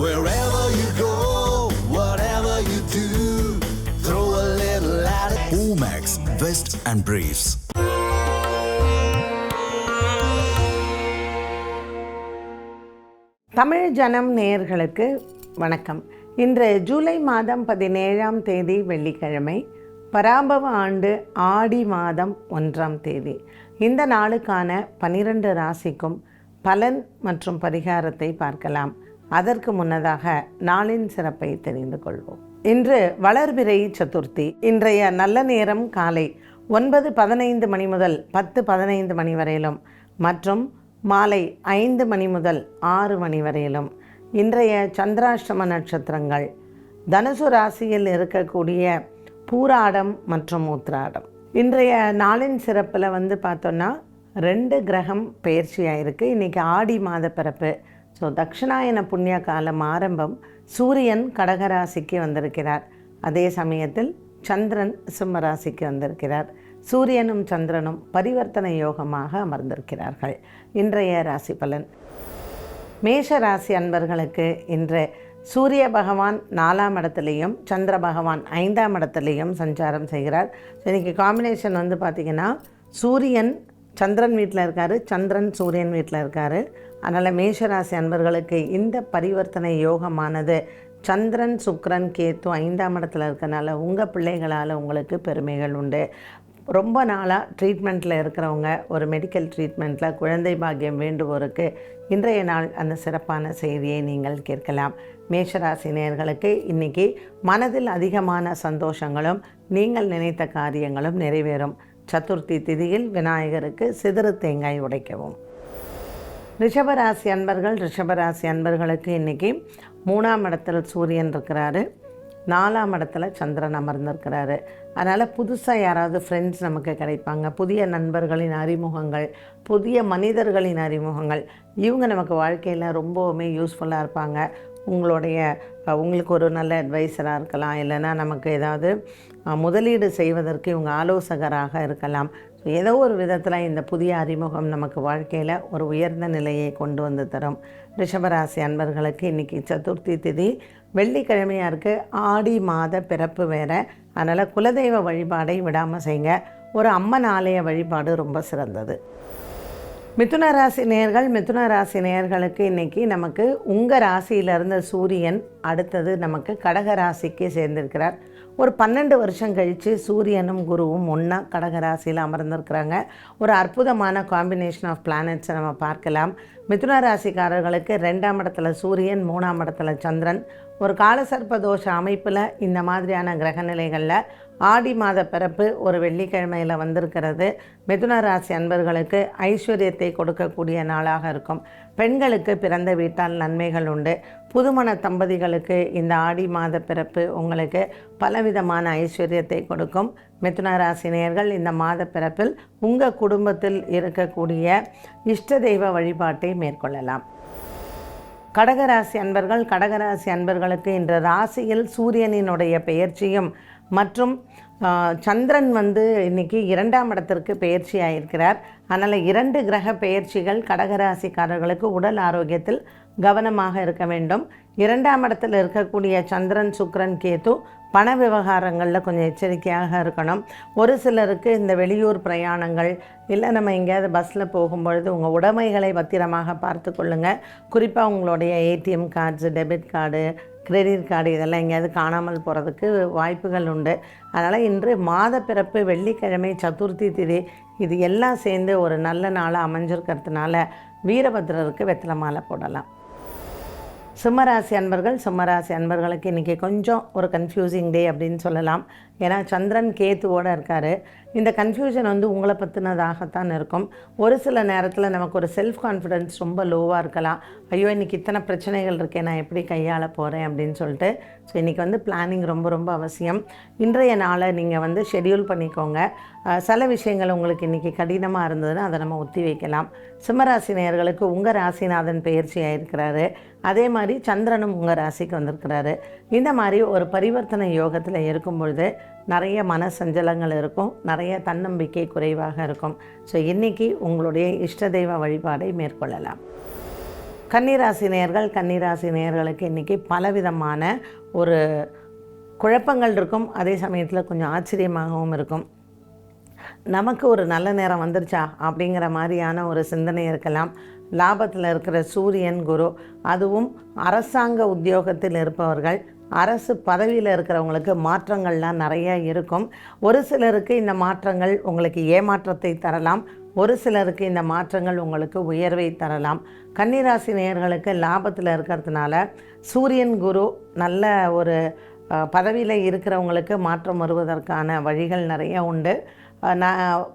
Wherever you go, whatever you do, throw a little at it. Omax, Vest and Briefs. Tamil ஜனம் நேயர்களுக்கு வணக்கம். இன்று ஜூலை மாதம் 17ஆம் தேதி வெள்ளிக்கிழமை, பராபவ ஆண்டு ஆடி மாதம் 1ஆம் தேதி. இந்த நாளுக்கான 12 ராசிக்கும் பலன் மற்றும் பரிகாரத்தை பார்க்கலாம். அதற்கு முன்னதாக நாளின் சிறப்பை தெரிந்து கொள்வோம். இன்று வளர்பிறை சதுர்த்தி. இன்றைய நல்ல நேரம் காலை 9:15 மணி முதல் 10:15 மணி வரையிலும் மற்றும் மாலை 5 மணி முதல் 6 மணி வரையிலும். இன்றைய சந்திராஷ்டம நட்சத்திரங்கள் தனுசு ராசியில் இருக்கக்கூடிய பூராடம் மற்றும் உத்திராடம். இன்றைய நாளின் சிறப்பில் பார்த்தோன்னா 2 கிரகம் பயிற்சியாக இருக்குது. இன்றைக்கி ஆடி மாத பிறப்பு. ஸோ தட்சிணாயன புண்ணிய காலம் ஆரம்பம். சூரியன் கடகராசிக்கு வந்திருக்கிறார். அதே சமயத்தில் சந்திரன் சிம்ம ராசிக்கு வந்திருக்கிறார். சூரியனும் சந்திரனும் பரிவர்த்தனை யோகமாக அமர்ந்திருக்கிறார்கள். இன்றைய ராசி பலன். மேஷ ராசி அன்பர்களுக்கு இன்று சூரிய பகவான் 4ஆம் இடத்துலையும் சந்திர பகவான் 5ஆம் இடத்துலையும் சஞ்சாரம் செய்கிறார். இன்றைக்கி காம்பினேஷன் பார்த்திங்கன்னா சூரியன் சந்திரன் வீட்டில் இருக்கார், சந்திரன் சூரியன் வீட்டில் இருக்கார். அதனால் மேஷராசி அன்பர்களுக்கு இந்த பரிவர்த்தனை யோகமானது சந்திரன் சுக்கிரன் கேத்து 5ஆம் இடத்துல இருக்கனால உங்கள் பிள்ளைகளால் உங்களுக்கு பெருமைகள் உண்டு. ரொம்ப நாளாக ட்ரீட்மெண்ட்டில் இருக்கிறவங்க, ஒரு மெடிக்கல் ட்ரீட்மெண்ட்டில் குழந்தை பாக்கியம் வேண்டுவோருக்கு இன்றைய நாள் அந்த சிறப்பான செய்தியை நீங்கள் கேட்கலாம். மேஷராசி நேயர்களுக்கு இன்றைக்கி மனதில் அதிகமான சந்தோஷங்களும் நீங்கள் நினைத்த காரியங்களும் நிறைவேறும். சதுர்த்தி திதியில் விநாயகருக்கு சிதறு தேங்காய் உடைக்கவும். ரிஷபராசி அன்பர்களுக்கு இன்றைக்கி 3ஆம் இடத்துல சூரியன் இருக்கிறாரு, 4ஆம் இடத்துல சந்திரன் அமர்ந்திருக்கிறாரு. அதனால் புதுசாக யாராவது ஃப்ரெண்ட்ஸ் நமக்கு கிடைப்பாங்க. புதிய நண்பர்களின் அறிமுகங்கள், புதிய மனிதர்களின் அறிமுகங்கள், இவங்க நமக்கு வாழ்க்கையில் ரொம்பவுமே யூஸ்ஃபுல்லாக இருப்பாங்க. உங்களுக்கு ஒரு நல்ல அட்வைஸராக இருக்கலாம், இல்லைன்னா நமக்கு ஏதாவது முதலீடு செய்வதற்கு இவங்க ஆலோசகராக இருக்கலாம். ஏதோ ஒரு விதத்தில் இந்த புதிய அறிமுகம் நமக்கு வாழ்க்கையில் ஒரு உயர்ந்த நிலையை கொண்டு வந்து தரும். ரிஷபராசி அன்பர்களுக்கு இன்றைக்கி சதுர்த்தி திதி வெள்ளிக்கிழமையாக இருக்குது. ஆடி மாத பிறப்பு வேறு. அதனால் குலதெய்வ வழிபாடை விடாமல் செய்யுங்க. ஒரு அம்மன் ஆலய வழிபாடு ரொம்ப சிறந்தது. மிதுன ராசி நேயர்களுக்கு இன்றைக்கி நமக்கு உங்கள் ராசியிலிருந்த சூரியன் அடுத்தது நமக்கு கடக ராசிக்கு சேர்ந்திருக்கிறார். ஒரு 12 வருஷம் கழித்து சூரியனும் குருவும் ஒன்றா கடகராசியில் அமர்ந்திருக்கிறாங்க. ஒரு அற்புதமான காம்பினேஷன் ஆஃப் பிளானட்ஸை நம்ம பார்க்கலாம். மிதுன ராசிக்காரர்களுக்கு 2ஆம் இடத்துல சூரியன், 3ஆம் இடத்துல சந்திரன். ஒரு காலசர்ப்ப தோஷ அமைப்பில் இந்த மாதிரியான கிரகநிலைகளில் ஆடி மாத பிறப்பு ஒரு வெள்ளிக்கிழமையில் வந்திருக்கிறது. மிதுன ராசி அன்பர்களுக்கு ஐஸ்வர்யத்தை கொடுக்கக்கூடிய நாளாக இருக்கும். பெண்களுக்கு பிறந்த வீட்டால் நன்மைகள் உண்டு. புதுமண தம்பதிகளுக்கு இந்த ஆடி மாத பிறப்பு உங்களுக்கு பலவிதமான ஐஸ்வர்யத்தை கொடுக்கும். மிதுன ராசி நேயர்கள் இந்த மாத பிறப்பில் உங்கள் குடும்பத்தில் இருக்கக்கூடிய இஷ்ட தெய்வ வழிபாட்டை மேற்கொள்ளலாம். கடகராசி அன்பர்களுக்கு இன்று ராசியில் சூரியனினுடைய பெயர்ச்சியும் மற்றும் சந்திரன் இன்றைக்கி 2ஆம் இடத்திற்கு பெயர்ச்சி ஆகியிருக்கிறார். அதனால் 2 கிரக பெயர்ச்சிகள் கடகராசிக்காரர்களுக்கு உடல் ஆரோக்கியத்தில் கவனமாக இருக்க வேண்டும். 2ஆம் இடத்தில் இருக்கக்கூடிய சந்திரன் சுக்கிரன் கேத்து பண விவகாரங்களில் கொஞ்சம் எச்சரிக்கையாக இருக்கணும். ஒரு சிலருக்கு இந்த வெளியூர் பிரயாணங்கள், இல்லை நம்ம எங்கேயாவது பஸ்ஸில் போகும்பொழுது உங்கள் உடைமைகளை பத்திரமாக பார்த்து கொள்ளுங்கள். குறிப்பாக உங்களுடைய ATM cards, debit card, credit card இதெல்லாம் எங்கேயாவது காணாமல் போகிறதுக்கு வாய்ப்புகள் உண்டு. அதனால் இன்று மாத பிறப்பு வெள்ளிக்கிழமை சதுர்த்தி திதி இது எல்லாம் சேர்ந்து ஒரு நல்ல நாளாக அமைஞ்சிருக்கிறதுனால வீரபத்ரருக்கு வெத்தலை மாலை போடலாம். சிம்மராசி அன்பர்களுக்கு இன்றைக்கி கொஞ்சம் ஒரு கன்ஃபியூசிங் டே அப்படின்னு சொல்லலாம். ஏன்னா சந்திரன் கேத்துவோடு இருக்கார். இந்த கன்ஃபியூஷன் உங்களை பற்றினதாகத்தான் இருக்கும். ஒரு சில நேரத்தில் நமக்கு ஒரு செல்ஃப் கான்ஃபிடென்ஸ் ரொம்ப லோவாக இருக்கலாம். ஐயோ இன்றைக்கி இத்தனை பிரச்சனைகள் இருக்கே, நான் எப்படி கையாள போகிறேன் அப்படின்னு சொல்லிட்டு. ஸோ இன்றைக்கி பிளானிங் ரொம்ப ரொம்ப அவசியம். இன்றைய நாளை நீங்கள் ஷெட்யூல் பண்ணிக்கோங்க. சில விஷயங்கள் உங்களுக்கு இன்றைக்கி கடினமாக இருந்ததுன்னா அதை நம்ம ஒத்தி வைக்கலாம். சிம்மராசி நேயர்களுக்கு உங்கள் ராசிநாதன் பெயர்ச்சி ஆகிருக்கிறாரு. அதே மாதிரி சந்திரனும் உங்கள் ராசிக்கு வந்திருக்கிறாரு. இந்த மாதிரி ஒரு பரிவர்த்தனை யோகத்தில் இருக்கும் பொழுது நிறைய மன சஞ்சலங்கள் இருக்கும், நிறைய தன்னம்பிக்கை குறைவாக இருக்கும். ஸோ இன்றைக்கி உங்களுடைய இஷ்ட தெய்வ வழிபாடை மேற்கொள்ளலாம். கன்னிராசி நேயர்களுக்கு இன்றைக்கி பலவிதமான ஒரு குழப்பங்கள் இருக்கும். அதே சமயத்தில் கொஞ்சம் ஆச்சரியமாகவும் இருக்கும். நமக்கு ஒரு நல்ல நேரம் வந்துருச்சா அப்படிங்கிற மாதிரியான ஒரு சிந்தனை இருக்கலாம். லாபத்தில் இருக்கிற சூரியன், குரு, அதுவும் அரசாங்க உத்தியோகத்தில் இருப்பவர்கள், அரசு பதவியில் இருக்கிறவங்களுக்கு மாற்றங்கள்லாம் நிறையா இருக்கும். ஒரு சிலருக்கு இந்த மாற்றங்கள் உங்களுக்கு ஏமாற்றத்தை தரலாம், ஒரு சிலருக்கு இந்த மாற்றங்கள் உங்களுக்கு உயர்வை தரலாம். கன்னிராசி நேயர்களுக்கு லாபத்தில் இருக்கிறதுனால சூரியன், குரு நல்ல ஒரு பதவியில் இருக்கிறவங்களுக்கு மாற்றம் வருவதற்கான வழிகள் நிறைய உண்டு.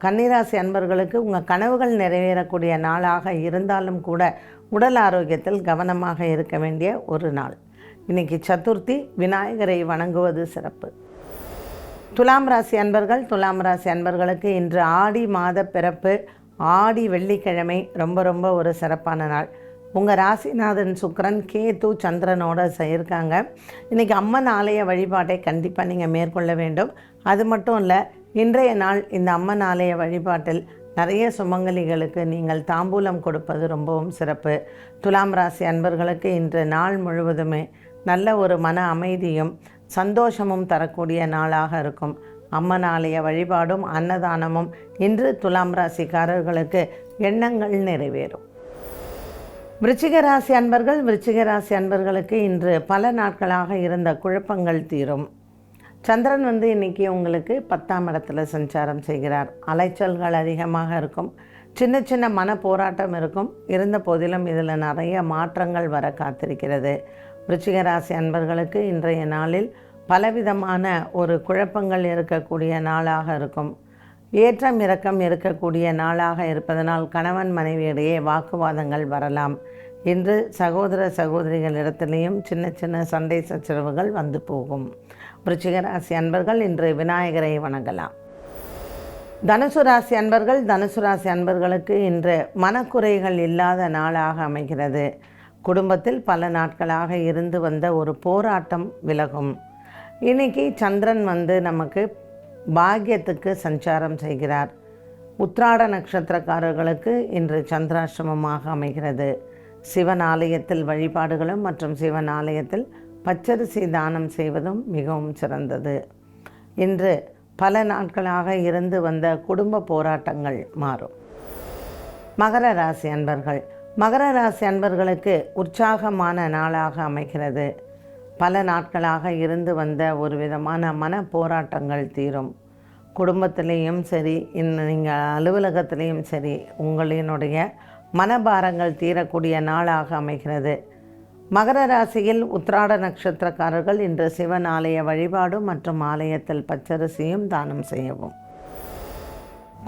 கன்னிராசி அன்பர்களுக்கு உங்கள் கனவுகள் நிறைவேறக்கூடிய நாளாக இருந்தாலும் கூட உடல் ஆரோக்கியத்தில் கவனமாக இருக்க வேண்டிய ஒரு நாள். இன்றைக்கி சதுர்த்தி, விநாயகரை வணங்குவது சிறப்பு. துலாம் ராசி அன்பர்களுக்கு இன்று ஆடி மாத பிறப்பு, ஆடி வெள்ளிக்கிழமை ரொம்ப ஒரு சிறப்பான நாள். உங்கள் ராசிநாதன் சுக்கிரன், கேது, சந்திரனோடு இருக்காங்க. இன்றைக்கி அம்மன் ஆலய வழிபாட்டை கண்டிப்பாக நீங்கள் மேற்கொள்ள வேண்டும். அது மட்டும் இல்லை, இன்றைய நாள் இந்த அம்மன் ஆலய வழிபாட்டில் நிறைய சுமங்கலிகளுக்கு நீங்கள் தாம்பூலம் கொடுப்பது ரொம்பவும் சிறப்பு. துலாம் ராசி அன்பர்களுக்கு இன்று நாள் முழுவதுமே நல்ல ஒரு மன அமைதியும் சந்தோஷமும் தரக்கூடிய நாளாக இருக்கும். அம்மன் ஆலய வழிபாடும் அன்னதானமும் இன்று துலாம் ராசிக்காரர்களுக்கு எண்ணங்கள் நிறைவேறும். விருச்சிக ராசி அன்பர்களுக்கு இன்று பல நாட்களாக இருந்த குழப்பங்கள் தீரும். சந்திரன் இன்றைக்கி உங்களுக்கு 10ஆம் இடத்துல சஞ்சாரம் செய்கிறார். அலைச்சல்கள் அதிகமாக இருக்கும். சின்ன மன போராட்டம் இருக்கும். இருந்த போதிலும் இதில் நிறைய மாற்றங்கள் வர காத்திருக்கிறது. விருச்சிக ராசி அன்பர்களுக்கு இன்றைய நாளில் பலவிதமான ஒரு குழப்பங்கள் இருக்கக்கூடிய நாளாக இருக்கும். ஏற்றம் இறக்கம் இருக்கக்கூடிய நாளாக இருப்பதனால் கணவன் மனைவியிடையே வாக்குவாதங்கள் வரலாம். இன்று சகோதர சகோதரிகளிடத்திலேயும் சின்ன சண்டை சச்சரவுகள் வந்து போகும். விருச்சிக ராசி அன்பர்கள் இன்று விநாயகரை வணங்கலாம். தனுசு ராசி அன்பர்களுக்கு இன்று மனக்குறைகள் இல்லாத நாளாக அமைகிறது. குடும்பத்தில் பல நாட்களாக இருந்து வந்த ஒரு போராட்டம் விலகும். இன்னைக்கு சந்திரன் நமக்கு பாக்கியத்துக்கு சஞ்சாரம் செய்கிறார். உத்திராட நட்சத்திரக்காரர்களுக்கு இன்று சந்திராஷ்டமமாக அமைகிறது. சிவன் ஆலயத்தில் வழிபாடுகளும் மற்றும் சிவன் ஆலயத்தில் பச்சரிசி தானம் செய்வதும் மிகவும் சிறந்தது. இன்று பல நாட்களாக இருந்து வந்த குடும்ப போராட்டங்கள் மாறும். மகர ராசி அன்பர்களுக்கு உற்சாகமான நாளாக அமைகிறது. பல நாட்களாக இருந்து வந்த ஒரு விதமான மன போராட்டங்கள் தீரும். குடும்பத்திலேயும் சரி, நீங்கள் அலுவலகத்திலேயும் சரி, உங்களினுடைய மனபாரங்கள் தீரக்கூடிய நாளாக அமைகிறது. மகர ராசியில் உத்திராட நட்சத்திரக்காரர்கள் இன்று சிவன் ஆலய வழிபாடு மற்றும் ஆலயத்தில் பச்சரிசியும் தானம் செய்யவும்.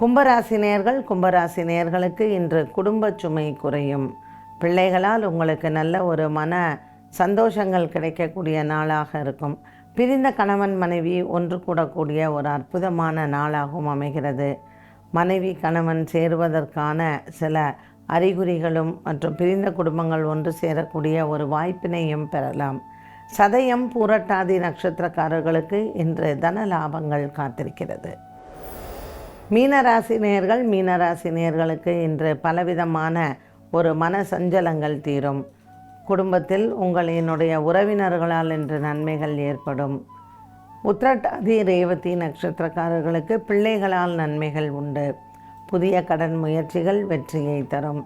கும்பராசி நேயர்களுக்கு இன்று குடும்ப சுமை குறையும். பிள்ளைகளால் உங்களுக்கு நல்ல ஒரு மன சந்தோஷங்கள் கிடைக்கக்கூடிய நாளாக இருக்கும். பிரிந்த கணவன் மனைவி ஒன்று கூடக்கூடிய ஒரு அற்புதமான நாளாகவும் அமைகிறது. மனைவி கணவன் சேருவதற்கான சில அறிகுறிகளும் மற்றும் பிரிந்த குடும்பங்கள் ஒன்று சேரக்கூடிய ஒரு வாய்ப்பினையும் பெறலாம். சதயம், பூரட்டாதி நட்சத்திரக்காரர்களுக்கு இன்று தன லாபங்கள் காத்திருக்கிறது. மீனராசி நேயர்களுக்கு இன்று பலவிதமான ஒரு மன சஞ்சலங்கள் தீரும். குடும்பத்தில் உங்களினுடைய உறவினர்களால் இன்று நன்மைகள் ஏற்படும். உத்திரட்டாதி, ரேவதி நட்சத்திரக்காரர்களுக்கு பிள்ளைகளால் நன்மைகள் உண்டு. புதிய கடன் முயற்சிகள் வெற்றியை தரும்.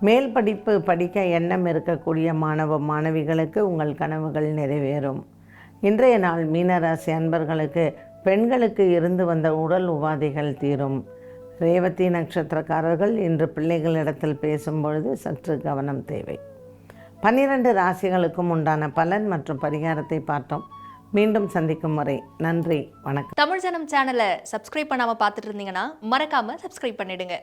மேல் படிப்பு படிக்க எண்ணம் இருக்கக்கூடிய மாணவ மாணவிகளுக்கு உங்கள் கனவுகள் நிறைவேறும். இன்றைய நாள் மீனராசி அன்பர்களுக்கு பெண்களுக்கு இருந்து வந்த உடல் உபாதைகள் தீரும். ரேவதி நட்சத்திரக்காரர்கள் இன்று பிள்ளைகளிடத்தில் பேசும்பொழுது சற்று கவனம் தேவை. 12 ராசிகளுக்கும் உண்டான பலன் மற்றும் பரிகாரத்தை பார்த்தோம். மீண்டும் சந்திக்கும் வரை நன்றி, வணக்கம். தமிழ் ஜனம் சேனலை சப்ஸ்கிரைப் பண்ணாமல் பார்த்துட்டு இருந்தீங்கன்னா மறக்காமல் சப்ஸ்கிரைப் பண்ணிடுங்க.